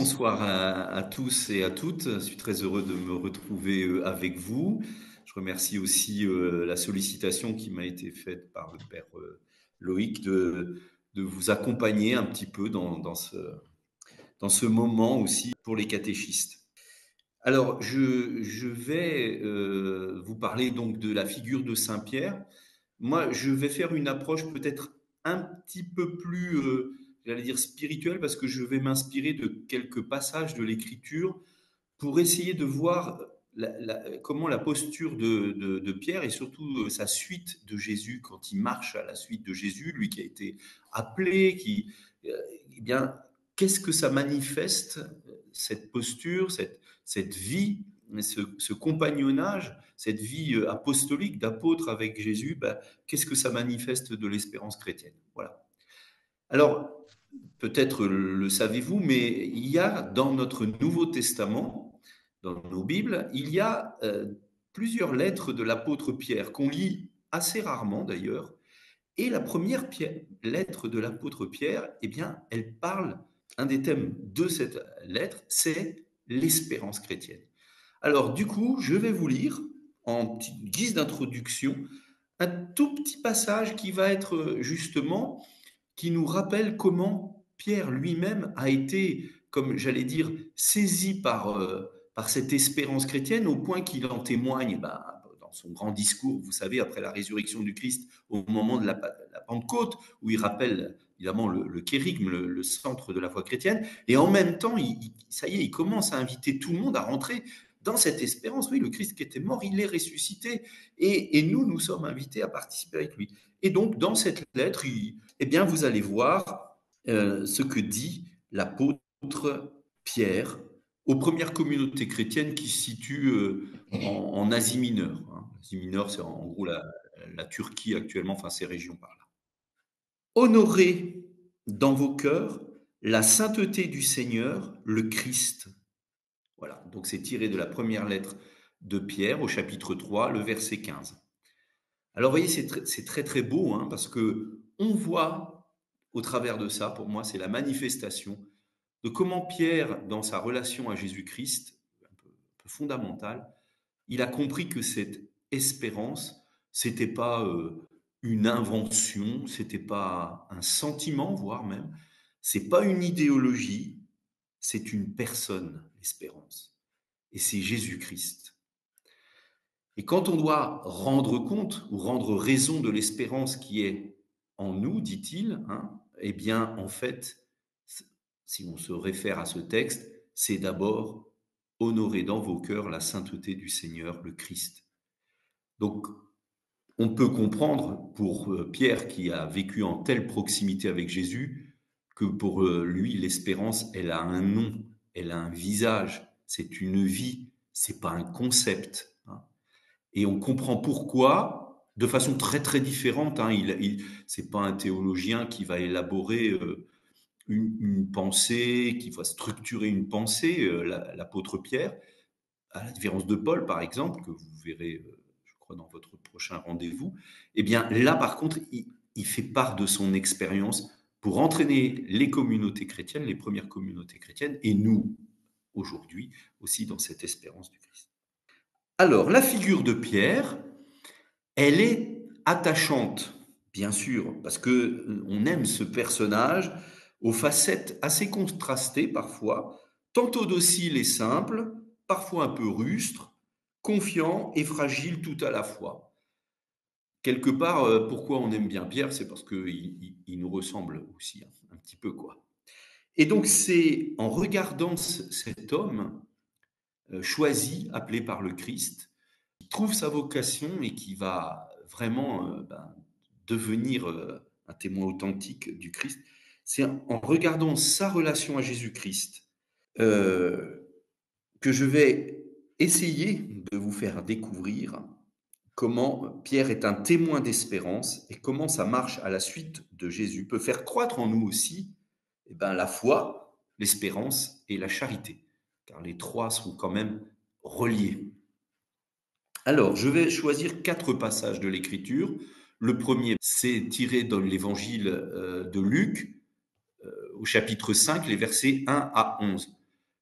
bonsoir à tous et à toutes. Je suis très heureux de me retrouver avec vous. Je remercie aussi la sollicitation qui m'a été faite par le Père Loïc de vous accompagner un petit peu dans ce moment aussi pour les catéchistes. Alors, je vais vous parler donc de la figure de Saint Pierre. Moi, je vais faire une approche peut-être un petit peu plus, j'allais dire spirituelle, parce que je vais m'inspirer de quelques passages de l'Écriture pour essayer de voir comment la posture de Pierre et surtout sa suite de Jésus, quand il marche à la suite de Jésus, lui qui a été appelé, euh, eh bien, qu'est-ce que ça manifeste, cette posture, cette vie, ce compagnonnage, cette vie apostolique d'apôtre avec Jésus, ben, qu'est-ce que ça manifeste de l'espérance chrétienne? Voilà. Alors, peut-être le savez-vous, mais il y a dans notre Nouveau Testament, dans nos Bibles, il y a plusieurs lettres de l'apôtre Pierre qu'on lit assez rarement d'ailleurs. Et la première lettre de l'apôtre Pierre, eh bien, elle parle, un des thèmes de cette lettre, c'est l'espérance chrétienne. Alors, du coup, je vais vous lire, en guise d'introduction, un tout petit passage qui va être justement, qui nous rappelle comment Pierre lui-même a été, comme j'allais dire, saisi par cette espérance chrétienne au point qu'il en témoigne dans son grand discours, vous savez, après la résurrection du Christ, au moment de la Pentecôte, où il rappelle évidemment le kérigme, le centre de la foi chrétienne, et en même temps, ça y est, il commence à inviter tout le monde à rentrer dans cette espérance. Oui, le Christ qui était mort, il est ressuscité, et nous sommes invités à participer avec lui. Et donc, dans cette lettre, eh bien, vous allez voir ce que dit l'apôtre Pierre aux premières communautés chrétiennes qui se situent en Asie mineure. Hein. L'Asie mineure, c'est en gros la Turquie actuellement, enfin ces régions par là. Honorez dans vos cœurs la sainteté du Seigneur, le Christ. Voilà, donc c'est tiré de la première lettre de Pierre au chapitre 3, le verset 15. Alors, vous voyez, c'est très, très beau, hein, parce que on voit au travers de ça, pour moi, c'est la manifestation de comment Pierre, dans sa relation à Jésus-Christ, un peu fondamentale, il a compris que cette espérance, c'était pas une invention, c'était pas un sentiment, voire même, c'est pas une idéologie, c'est une personne, l'espérance. Et c'est Jésus-Christ. Et quand on doit rendre compte ou rendre raison de l'espérance qui est en nous, dit-il, hein, eh bien, en fait, si on se réfère à ce texte, c'est d'abord honorer dans vos cœurs la sainteté du Seigneur, le Christ. Donc, on peut comprendre pour Pierre qui a vécu en telle proximité avec Jésus que pour lui, l'espérance, elle a un nom, elle a un visage, c'est une vie, c'est pas un concept. Hein. Et on comprend pourquoi, de façon très très différente. Hein, c'est pas un théologien qui va élaborer une pensée, qui va structurer une pensée, l'apôtre Pierre, à la différence de Paul par exemple, que vous verrez, je crois, dans votre prochain rendez-vous. Eh bien là, par contre, il fait part de son expérience pour entraîner les communautés chrétiennes, les premières communautés chrétiennes, et nous, aujourd'hui, aussi dans cette espérance du Christ. Alors, la figure de Pierre, elle est attachante, bien sûr, parce que on aime ce personnage aux facettes assez contrastées parfois, tantôt docile et simple, parfois un peu rustre, confiant et fragile tout à la fois. Quelque part, pourquoi on aime bien Pierre, c'est parce qu'il nous ressemble aussi un petit peu, quoi. Et donc c'est en regardant cet homme choisi, appelé par le Christ, qui trouve sa vocation et qui va vraiment devenir un témoin authentique du Christ, c'est en regardant sa relation à Jésus-Christ euh, que je vais essayer de vous faire découvrir comment Pierre est un témoin d'espérance et comment ça marche à la suite de Jésus peut faire croître en nous aussi la foi, l'espérance et la charité, car les trois sont quand même reliés. Alors, je vais choisir 4 passages de l'Écriture. Le premier, c'est tiré dans l'Évangile de Luc, au chapitre 5, les versets 1 à 11.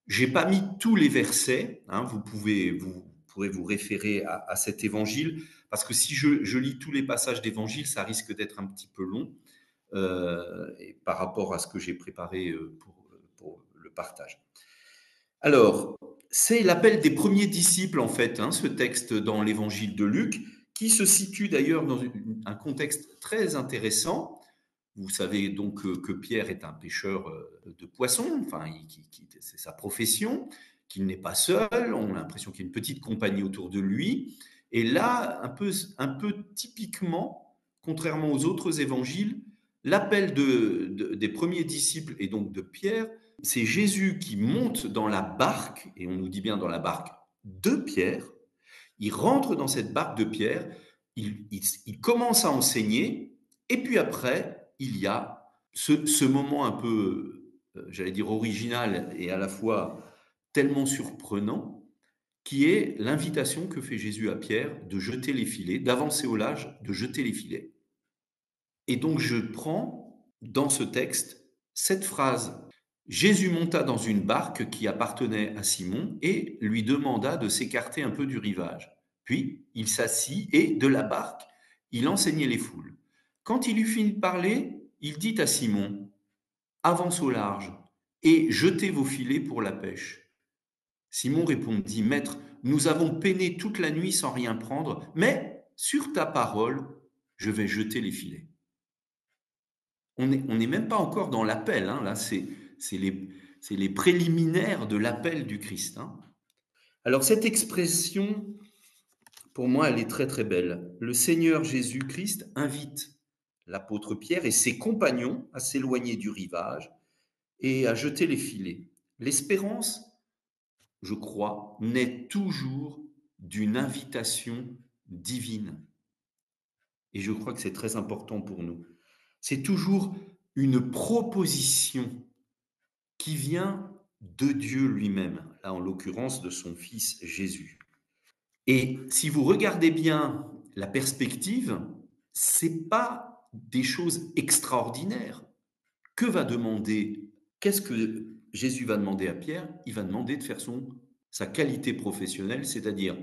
J'ai pas mis tous les versets, hein, vous pourrez vous référer à cet évangile, parce que si je lis tous les passages d'évangile, ça risque d'être un petit peu long et par rapport à ce que j'ai préparé pour le partage. Alors, c'est l'appel des premiers disciples, en fait, hein, ce texte dans l'évangile de Luc, qui se situe d'ailleurs dans un contexte très intéressant. Vous savez donc que Pierre est un pêcheur de poissons, enfin, c'est sa profession, qu'il n'est pas seul, on a l'impression qu'il y a une petite compagnie autour de lui. Et là, un peu typiquement, contrairement aux autres évangiles, l'appel des premiers disciples et donc de Pierre, c'est Jésus qui monte dans la barque, et on nous dit bien dans la barque de Pierre, il rentre dans cette barque de Pierre, il commence à enseigner, et puis après, il y a ce moment un peu, j'allais dire original, et à la fois tellement surprenant, qui est l'invitation que fait Jésus à Pierre de jeter les filets, d'avancer au large, de jeter les filets. Et donc je prends dans ce texte cette phrase. Jésus monta dans une barque qui appartenait à Simon et lui demanda de s'écarter un peu du rivage. Puis il s'assit et de la barque, il enseignait les foules. Quand il eut fini de parler, il dit à Simon, avance au large et jetez vos filets pour la pêche. Simon répondit, Maître, nous avons peiné toute la nuit sans rien prendre, mais sur ta parole, je vais jeter les filets. On n'est même pas encore dans l'appel, hein, là, c'est les préliminaires de l'appel du Christ. Hein. Alors, cette expression, pour moi, elle est très très belle. Le Seigneur Jésus-Christ invite l'apôtre Pierre et ses compagnons à s'éloigner du rivage et à jeter les filets. L'espérance, je crois, naît toujours d'une invitation divine. Et je crois que c'est très important pour nous. C'est toujours une proposition qui vient de Dieu lui-même, là en l'occurrence de son Fils Jésus. Et si vous regardez bien la perspective, c'est pas des choses extraordinaires. Que va demander, qu'est-ce que Jésus va demander à Pierre? Il va demander de faire sa qualité professionnelle, c'est-à-dire,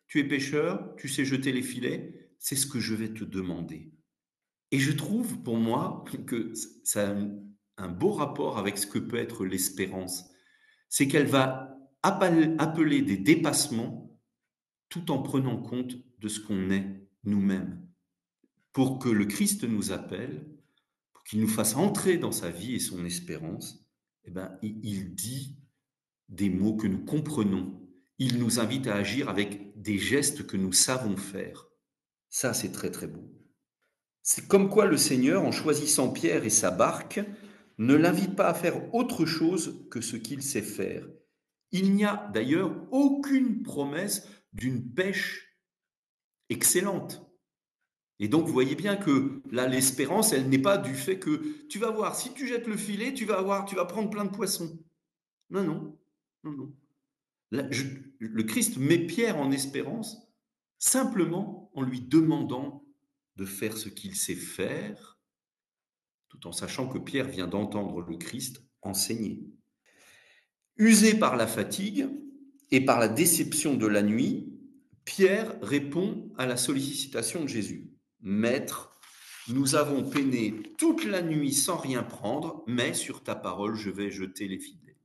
tu es pêcheur, tu sais jeter les filets, c'est ce que je vais te demander. Et je trouve, pour moi, que ça a un beau rapport avec ce que peut être l'espérance. C'est qu'elle va appeler des dépassements tout en prenant compte de ce qu'on est nous-mêmes. Pour que le Christ nous appelle, pour qu'il nous fasse entrer dans sa vie et son espérance, eh ben, il dit des mots que nous comprenons. Il nous invite à agir avec des gestes que nous savons faire. Ça, c'est très très beau. C'est comme quoi le Seigneur, en choisissant Pierre et sa barque, ne l'invite pas à faire autre chose que ce qu'il sait faire. Il n'y a d'ailleurs aucune promesse d'une pêche excellente. Et donc, vous voyez bien que là, l'espérance, elle n'est pas du fait que tu vas voir, si tu jettes le filet, tu vas prendre plein de poissons. Non, non, non, non. Là, le Christ met Pierre en espérance simplement en lui demandant de faire ce qu'il sait faire, tout en sachant que Pierre vient d'entendre le Christ enseigner. Usé par la fatigue et par la déception de la nuit, Pierre répond à la sollicitation de Jésus. Maître, nous avons peiné toute la nuit sans rien prendre, mais sur ta parole, je vais jeter les filets.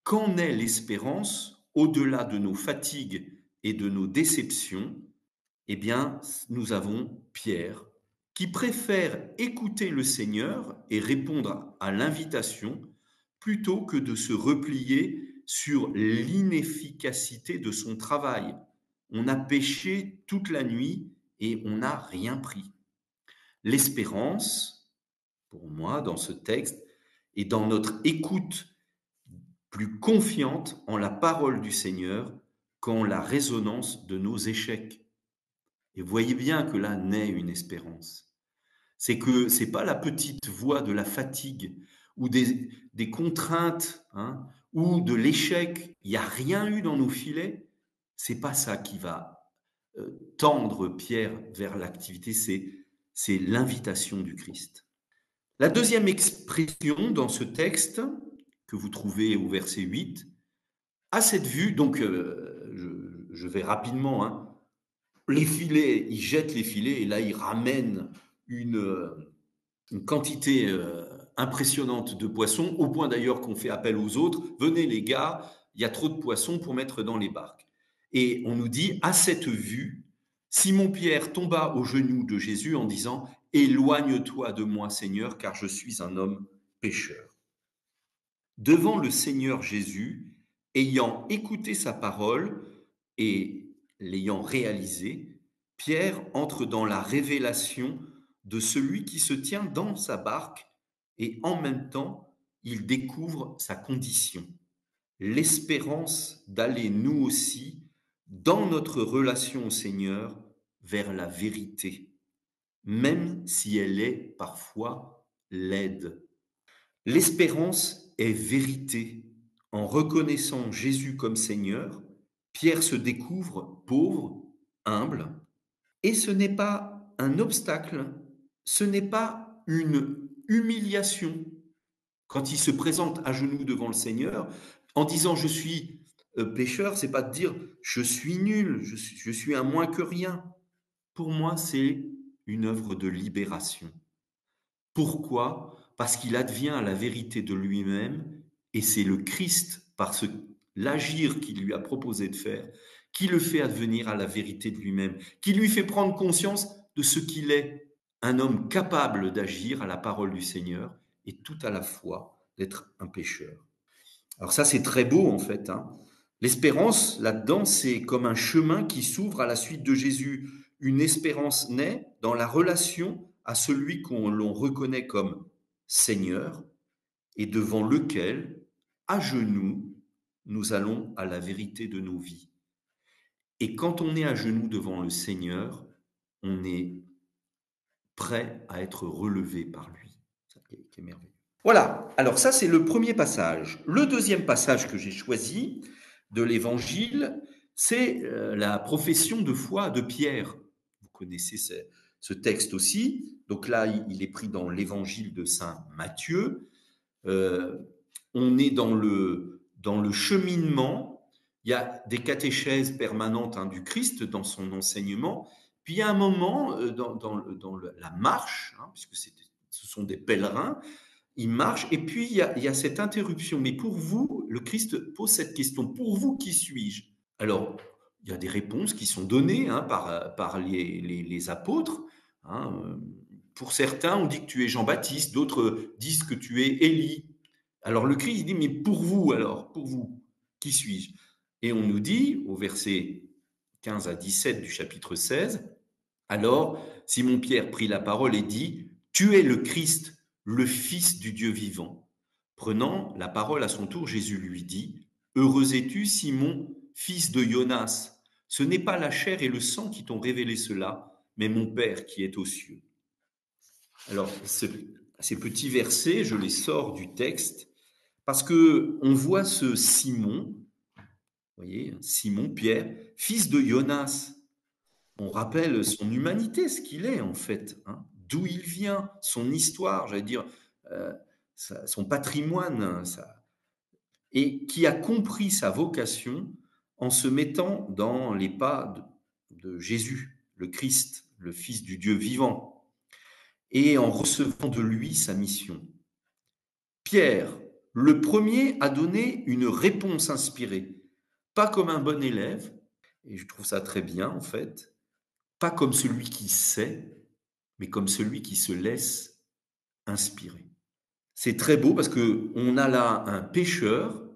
Qu'en est l'espérance au-delà de nos fatigues et de nos déceptions? Eh bien, nous avons Pierre qui préfère écouter le Seigneur et répondre à l'invitation plutôt que de se replier sur l'inefficacité de son travail. On a pêché toute la nuit et on n'a rien pris. L'espérance, pour moi, dans ce texte, est dans notre écoute plus confiante en la parole du Seigneur qu'en la résonance de nos échecs. Et vous voyez bien que là naît une espérance. C'est que c'est pas la petite voix de la fatigue ou des contraintes hein, ou de l'échec. Il n'y a rien eu dans nos filets. C'est pas ça qui va tendre Pierre vers l'activité. C'est l'invitation du Christ. La deuxième expression dans ce texte que vous trouvez au verset 8, À cette vue, donc, je vais rapidement, hein. Les filets, il jette les filets et là, il ramène une, une quantité impressionnante de poissons, au point d'ailleurs qu'on fait appel aux autres. Venez les gars, il y a trop de poissons pour mettre dans les barques. Et on nous dit, à cette vue, Simon-Pierre tomba aux genoux de Jésus en disant, éloigne-toi de moi, Seigneur, car je suis un homme pécheur. Devant le Seigneur Jésus, ayant écouté sa parole et l'ayant réalisée, Pierre entre dans la révélation de celui qui se tient dans sa barque et en même temps, il découvre sa condition, l'espérance d'aller nous aussi, dans notre relation au Seigneur, vers la vérité, même si elle est parfois laide. L'espérance est vérité. En reconnaissant Jésus comme Seigneur, Pierre se découvre pauvre, humble, et ce n'est pas un obstacle, ce n'est pas une humiliation. Quand il se présente à genoux devant le Seigneur, en disant je suis pécheur, c'est pas de dire je suis nul, je suis un moins que rien. Pour moi, c'est une œuvre de libération. Pourquoi? Parce qu'il advient la vérité de lui-même et c'est le Christ, par l'agir qu'il lui a proposé de faire, qui le fait advenir à la vérité de lui-même, qui lui fait prendre conscience de ce qu'il est, un homme capable d'agir à la parole du Seigneur et tout à la fois d'être un pécheur. Alors ça, c'est très beau en fait, hein. L'espérance, là-dedans, c'est comme un chemin qui s'ouvre à la suite de Jésus. Une espérance naît dans la relation à celui qu'on l'on reconnaît comme Seigneur et devant lequel, à genoux, nous allons à la vérité de nos vies. Et quand on est à genoux devant le Seigneur, on est prêt à être relevé par lui. Ça qui est merveilleux. Voilà, alors ça c'est le premier passage. Le deuxième passage que j'ai choisi de l'Évangile, c'est la profession de foi de Pierre. Vous connaissez ce texte aussi. Donc là, il est pris dans l'Évangile de Saint Matthieu. Euh, on est dans le cheminement. Il y a des catéchèses permanentes, hein, du Christ dans son enseignement. Puis il y a un moment la marche, hein, puisque ce sont des pèlerins, il marche et puis il y a cette interruption. Mais pour vous, le Christ pose cette question, pour vous, qui suis-je? Alors, il y a des réponses qui sont données, hein, par les apôtres. Hein. Pour certains, on dit que tu es Jean-Baptiste, d'autres disent que tu es Élie. Alors le Christ dit, mais pour vous alors, pour vous, qui suis-je? Et on nous dit, au verset 15 à 17 du chapitre 16, alors Simon-Pierre prit la parole et dit, tu es le Christ, le Fils du Dieu vivant. Prenant la parole à son tour, Jésus lui dit, heureux es-tu, Simon, fils de Jonas. Ce n'est pas la chair et le sang qui t'ont révélé cela, mais mon Père qui est aux cieux. Alors, ces petits versets, je les sors du texte parce que on voit ce Simon, vous voyez, Simon, Pierre, fils de Jonas. On rappelle son humanité, ce qu'il est en fait, hein, d'où il vient, son histoire, j'allais dire, euh, son patrimoine, et qui a compris sa vocation en se mettant dans les pas de Jésus, le Christ, le Fils du Dieu vivant, et en recevant de lui sa mission. Pierre, le premier, a donné une réponse inspirée, pas comme un bon élève, et je trouve ça très bien en fait, pas comme celui qui sait, mais comme celui qui se laisse inspirer. C'est très beau parce que on a là un pêcheur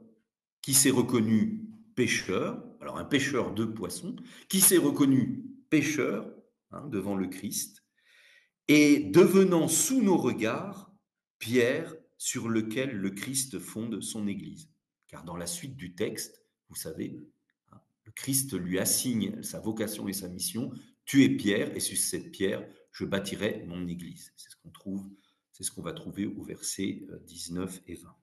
qui s'est reconnu pêcheur, alors un pêcheur de poissons, qui s'est reconnu pêcheur, hein, devant le Christ, et devenant sous nos regards pierre sur lequel le Christ fonde son Église. Car dans la suite du texte, vous savez, hein, le Christ lui assigne sa vocation et sa mission. Tu es pierre, et sur cette pierre, je bâtirai mon Église. C'est ce qu'on trouve, c'est ce qu'on va trouver au verset 19 et 20.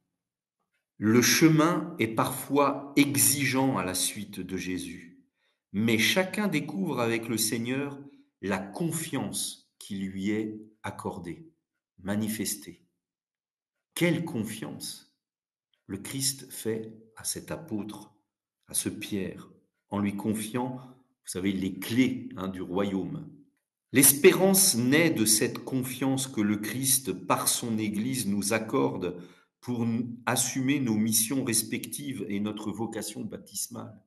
Le chemin est parfois exigeant à la suite de Jésus, mais chacun découvre avec le Seigneur la confiance qui lui est accordée, manifestée. Quelle confiance le Christ fait à cet apôtre à ce Pierre, en lui confiant, vous savez, les clés du royaume. L'espérance naît de cette confiance que le Christ, par son Église, nous accorde pour assumer nos missions respectives et notre vocation baptismale.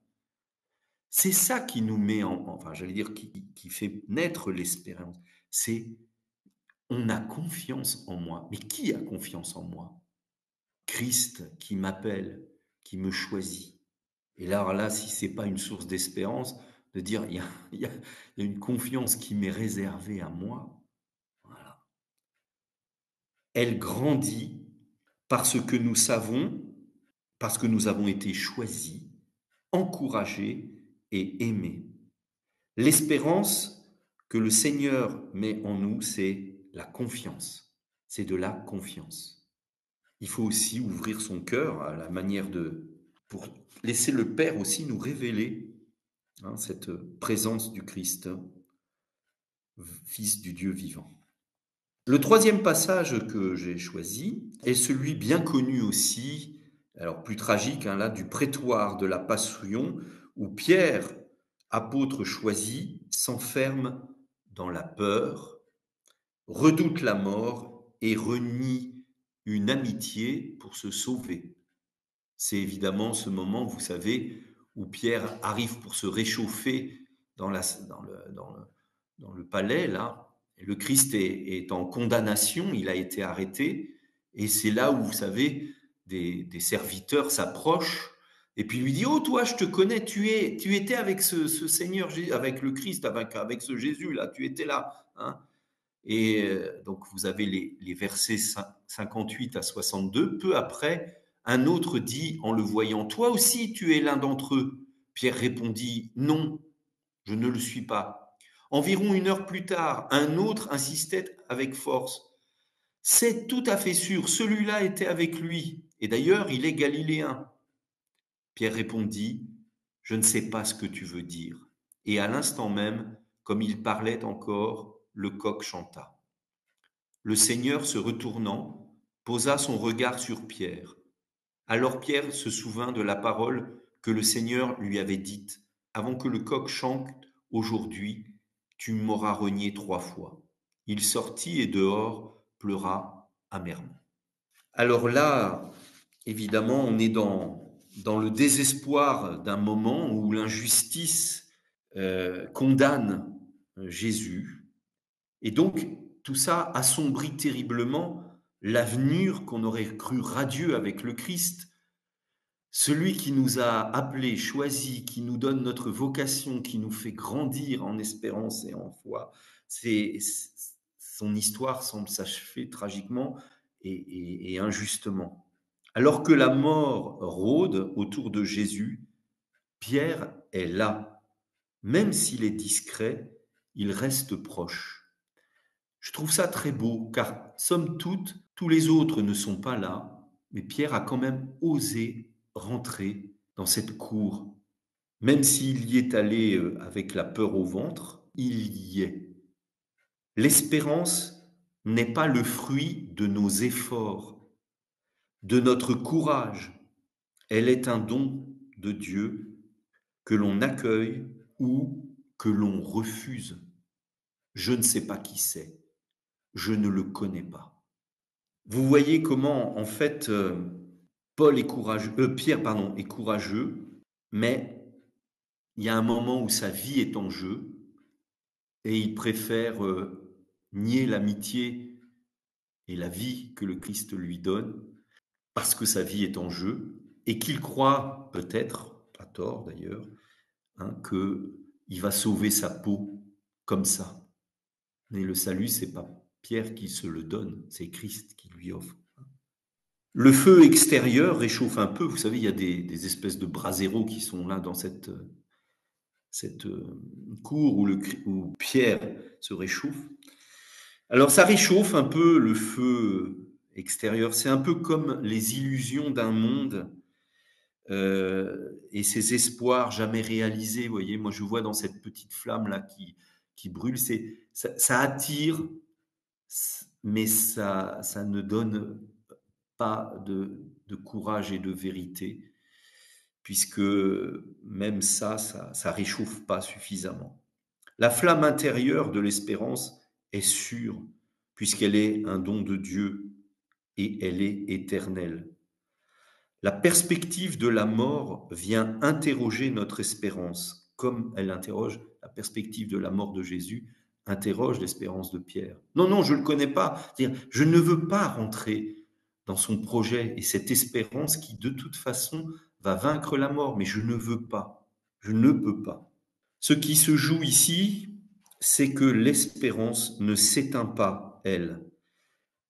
C'est ça qui nous met enfin, j'allais dire, qui fait naître l'espérance. C'est on a confiance en moi. Mais qui a confiance en moi? Christ qui m'appelle, qui me choisit. Et là, si c'est pas une source d'espérance, de dire il y a une confiance qui m'est réservée à moi, voilà. Elle grandit parce que nous savons, parce que nous avons été choisis, encouragés et aimés. L'espérance que le Seigneur met en nous, c'est la confiance. C'est de la confiance. Il faut aussi ouvrir son cœur à la manière pour laisser le Père aussi nous révéler cette présence du Christ, Fils du Dieu vivant. Le troisième passage que j'ai choisi est celui bien connu aussi, alors plus tragique, là, du prétoire de la Passion, où Pierre, apôtre choisi, s'enferme dans la peur, redoute la mort et renie une amitié pour se sauver. C'est évidemment ce moment, vous savez, où Pierre arrive pour se réchauffer dans le palais, là. Et le Christ est en condamnation, il a été arrêté. Et c'est là où, vous savez, des serviteurs s'approchent et puis lui disent, oh, toi, je te connais, tu étais avec ce Seigneur, avec le Christ, avec ce Jésus-là, tu étais là. Hein. Et donc, vous avez les versets 58 à 62. Peu après, un autre dit en le voyant, toi aussi, tu es l'un d'entre eux. Pierre répondit, non, je ne le suis pas. Environ 1 heure plus tard, un autre insistait avec force. C'est tout à fait sûr, celui-là était avec lui. Et d'ailleurs, il est galiléen. Pierre répondit, je ne sais pas ce que tu veux dire. Et à l'instant même, comme il parlait encore, le coq chanta. Le Seigneur, se retournant, posa son regard sur Pierre. Alors Pierre se souvint de la parole que le Seigneur lui avait dite, avant que le coq chante aujourd'hui, tu m'auras renié 3 fois. Il sortit et dehors pleura amèrement. Alors là, évidemment, on est dans le désespoir d'un moment où l'injustice condamne Jésus. Et donc, tout ça assombrit terriblement l'avenir qu'on aurait cru radieux avec le Christ. Celui qui nous a appelés, choisis, qui nous donne notre vocation, qui nous fait grandir en espérance et en foi, son histoire semble s'achever tragiquement et injustement. Alors que la mort rôde autour de Jésus, Pierre est là. Même s'il est discret, il reste proche. Je trouve ça très beau, car somme toute, tous les autres ne sont pas là, mais Pierre a quand même osé rentrer dans cette cour. Même s'il y est allé avec la peur au ventre, il y est. L'espérance n'est pas le fruit de nos efforts, de notre courage. Elle est un don de Dieu que l'on accueille ou que l'on refuse. Je ne sais pas qui c'est, je ne le connais pas. Vous voyez comment, en fait, Pierre, pardon, est courageux, mais il y a un moment où sa vie est en jeu et il préfère nier l'amitié et la vie que le Christ lui donne parce que sa vie est en jeu et qu'il croit peut-être, à tort d'ailleurs, qu'il va sauver sa peau comme ça. Mais le salut, c'est pas Pierre qui se le donne, c'est Christ qui lui offre. Le feu extérieur réchauffe un peu. Vous savez, il y a des espèces de braseros qui sont là dans cette cour où Pierre se réchauffe. Alors ça réchauffe un peu le feu extérieur. C'est un peu comme les illusions d'un monde et ces espoirs jamais réalisés. Vous voyez, moi je vois dans cette petite flamme là qui brûle, ça attire, mais ça ne donne pas de courage et de vérité. puisque même ça réchauffe pas suffisamment. La flamme intérieure de l'espérance est sûre, puisqu'elle est un don de Dieu et elle est éternelle. La perspective de la mort vient interroger notre espérance, comme elle interroge la perspective de la mort de Jésus, interroge l'espérance de Pierre. Non, non, je ne le connais pas. C'est-à-dire, je ne veux pas rentrer dans son projet et cette espérance qui, de toute façon, va vaincre la mort, mais je ne veux pas. Je ne peux pas. Ce qui se joue ici, c'est que l'espérance ne s'éteint pas, elle.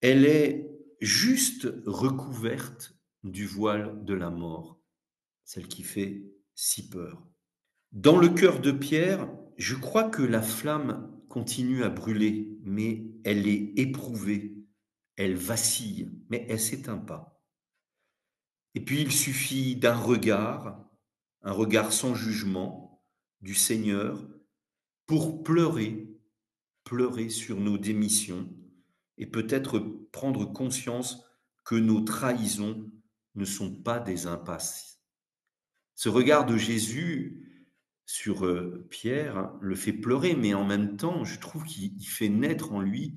Elle est juste recouverte du voile de la mort, celle qui fait si peur. Dans le cœur de Pierre, je crois que la flamme continue à brûler, mais elle est éprouvée, elle vacille, mais elle s'éteint pas. Et puis il suffit d'un regard, un regard sans jugement du Seigneur, pour pleurer, pleurer sur nos démissions et peut-être prendre conscience que nos trahisons ne sont pas des impasses. Ce regard de Jésus sur Pierre le fait pleurer, mais en même temps, je trouve qu'il fait naître en lui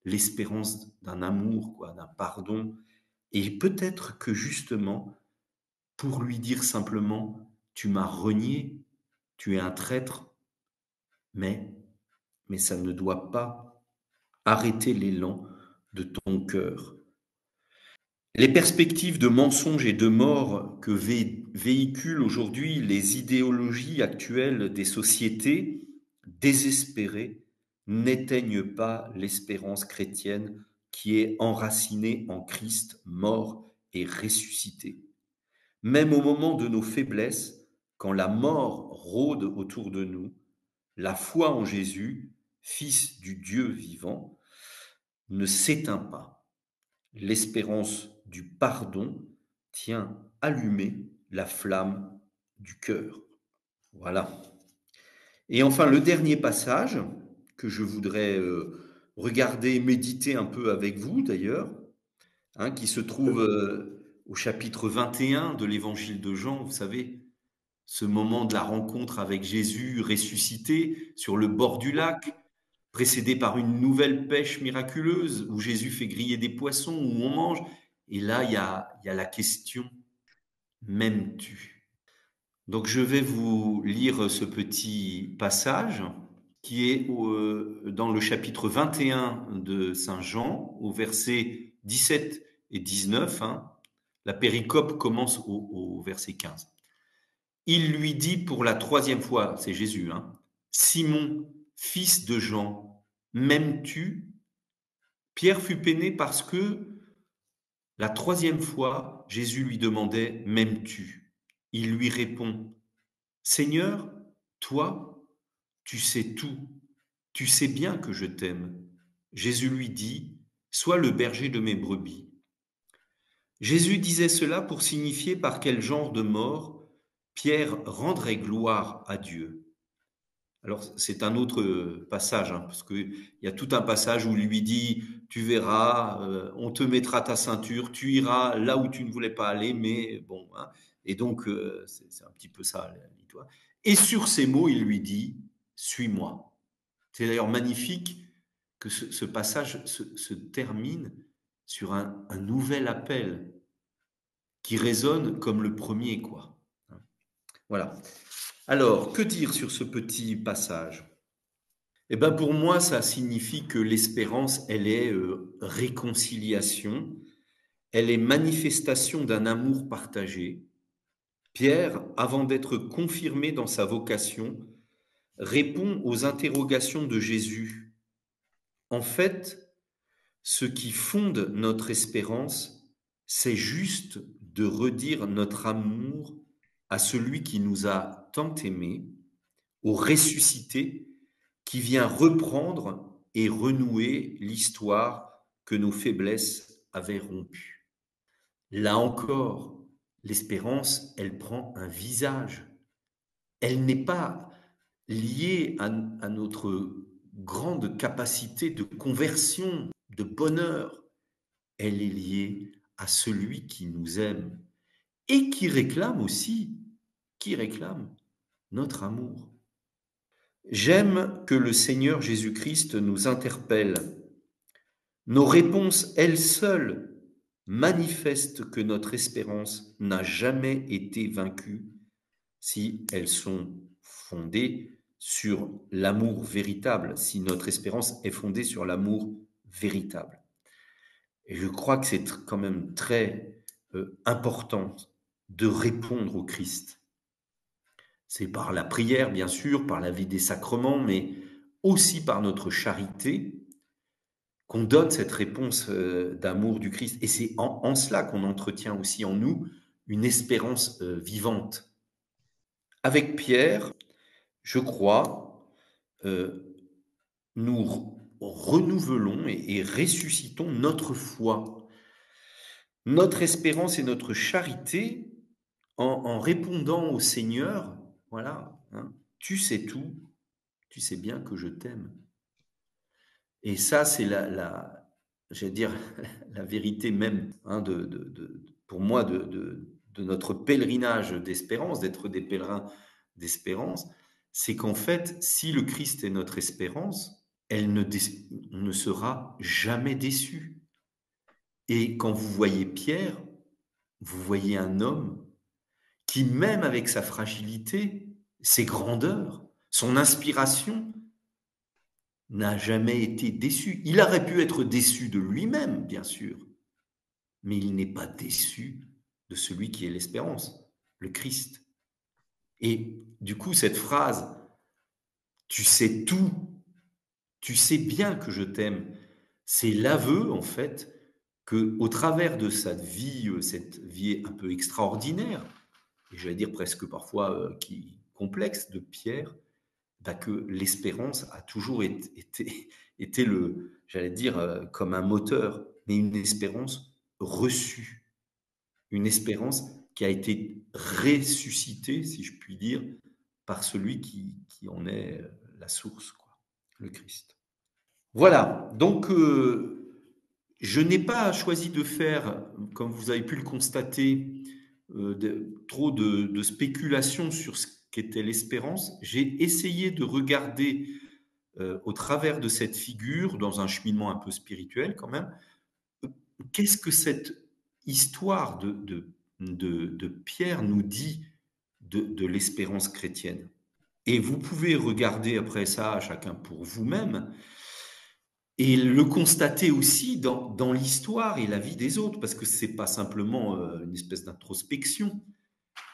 l'espérance d'un amour, quoi, d'un pardon. Et peut-être que justement, pour lui dire simplement, tu m'as renié, tu es un traître, mais, mais ça ne doit pas arrêter l'élan de ton cœur. Les perspectives de mensonges et de mort que véhiculent aujourd'hui les idéologies actuelles des sociétés désespérées n'éteignent pas l'espérance chrétienne qui est enracinée en Christ mort et ressuscité. Même au moment de nos faiblesses, quand la mort rôde autour de nous, la foi en Jésus, Fils du Dieu vivant, ne s'éteint pas. L'espérance du pardon tient allumée la flamme du cœur. Voilà. Et enfin, le dernier passage que je voudrais regarder, méditer un peu avec vous d'ailleurs, hein, qui se trouve au chapitre 21 de l'évangile de Jean, vous savez, ce moment de la rencontre avec Jésus ressuscité sur le bord du lac, précédé par une nouvelle pêche miraculeuse, où Jésus fait griller des poissons, où on mange. Et là, il y a la question, m'aimes-tu? Donc je vais vous lire ce petit passage qui est dans le chapitre 21 de Saint Jean, au verset 17 et 19. Hein. La péricope commence au verset 15. Il lui dit pour la troisième fois, c'est Jésus, hein, Simon, fils de Jean, m'aimes-tu? Pierre fut peiné parce que la troisième fois, Jésus lui demandait, m'aimes-tu? Il lui répond, Seigneur, toi, tu sais tout, tu sais bien que je t'aime. Jésus lui dit, sois le berger de mes brebis. Jésus disait cela pour signifier par quel genre de mort Pierre rendrait gloire à Dieu. Alors, c'est un autre passage, hein, parce qu'il y a tout un passage où il lui dit, tu verras, on te mettra ta ceinture, tu iras là où tu ne voulais pas aller, mais bon. Hein. Et donc, c'est un petit peu ça, l'histoire. Et sur ces mots, il lui dit, suis-moi. C'est d'ailleurs magnifique que ce passage se termine sur un nouvel appel qui résonne comme le premier, quoi. Voilà. Alors, que dire sur ce petit passage? Eh ben pour moi, ça signifie que l'espérance, elle est réconciliation, elle est manifestation d'un amour partagé. Pierre, avant d'être confirmé dans sa vocation, répond aux interrogations de Jésus. En fait, ce qui fonde notre espérance, c'est juste de redire notre amour à celui qui nous a tant aimés, au ressuscité qui vient reprendre et renouer l'histoire que nos faiblesses avaient rompue. Là encore, l'espérance, elle prend un visage. Elle n'est pas liée à notre grande capacité de conversion, de bonheur. Elle est liée à celui qui nous aime et qui réclame aussi qui réclame notre amour. J'aime que le Seigneur Jésus-Christ nous interpelle. Nos réponses, elles seules, manifestent que notre espérance n'a jamais été vaincue si elles sont fondées sur l'amour véritable, si notre espérance est fondée sur l'amour véritable. Et je crois que c'est quand même très important de répondre au Christ. C'est par la prière, bien sûr, par la vie des sacrements, mais aussi par notre charité qu'on donne cette réponse d'amour du Christ. Et c'est en cela qu'on entretient aussi en nous une espérance vivante. Avec Pierre, je crois, euh, nous renouvelons et ressuscitons notre foi, notre espérance et notre charité en répondant au Seigneur, voilà, hein, tu sais tout, tu sais bien que je t'aime. Et ça, c'est j'allais dire, la vérité même, hein, pour moi, de notre pèlerinage d'espérance, d'être des pèlerins d'espérance, c'est qu'en fait, si le Christ est notre espérance, on ne sera jamais déçu. Et quand vous voyez Pierre, vous voyez un homme qui, même avec sa fragilité, ses grandeurs, son inspiration, n'a jamais été déçu. Il aurait pu être déçu de lui-même, bien sûr, mais il n'est pas déçu de celui qui est l'espérance, le Christ. Et du coup, cette phrase, tu sais tout, tu sais bien que je t'aime, c'est l'aveu, en fait, que au travers de cette vie un peu extraordinaire, et j'allais dire presque parfois complexe de Pierre, bah, que l'espérance a toujours été j'allais dire, comme un moteur, mais une espérance reçue, une espérance qui a été ressuscitée, si je puis dire, par celui qui en est la source, quoi, le Christ. Voilà, donc je n'ai pas choisi de faire, comme vous avez pu le constater, trop de spéculation sur ce qu'était l'espérance. J'ai essayé de regarder au travers de cette figure, dans un cheminement un peu spirituel quand même, euh, qu'est-ce que cette histoire de Pierre nous dit de l'espérance chrétienne. Et vous pouvez regarder après ça, chacun pour vous-même, et le constater aussi dans l'histoire et la vie des autres, parce que c'est pas simplement une espèce d'introspection,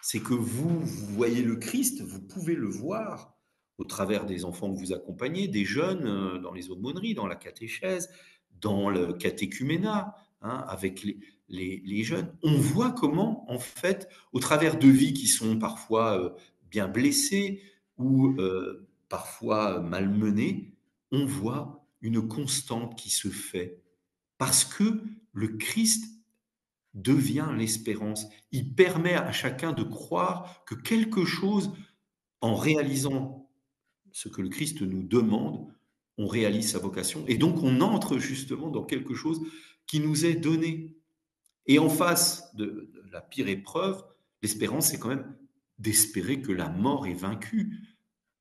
c'est que vous voyez le Christ, vous pouvez le voir au travers des enfants que vous accompagnez, des jeunes, dans les aumôneries, dans la catéchèse, dans le catéchuménat, hein, avec les jeunes. On voit comment, en fait, au travers de vies qui sont parfois bien blessées ou parfois malmenées, on voit une constante qui se fait parce que le Christ devient l'espérance. Il permet à chacun de croire que quelque chose, en réalisant ce que le Christ nous demande, on réalise sa vocation. Et donc on entre justement dans quelque chose qui nous est donné. Et en face de la pire épreuve, l'espérance, c'est quand même d'espérer que la mort est vaincue.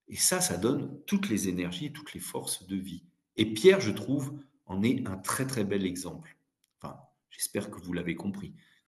Et ça donne toutes les énergies, toutes les forces de vie. Et Pierre, je trouve, en est un très très bel exemple. Enfin, j'espère que vous l'avez compris.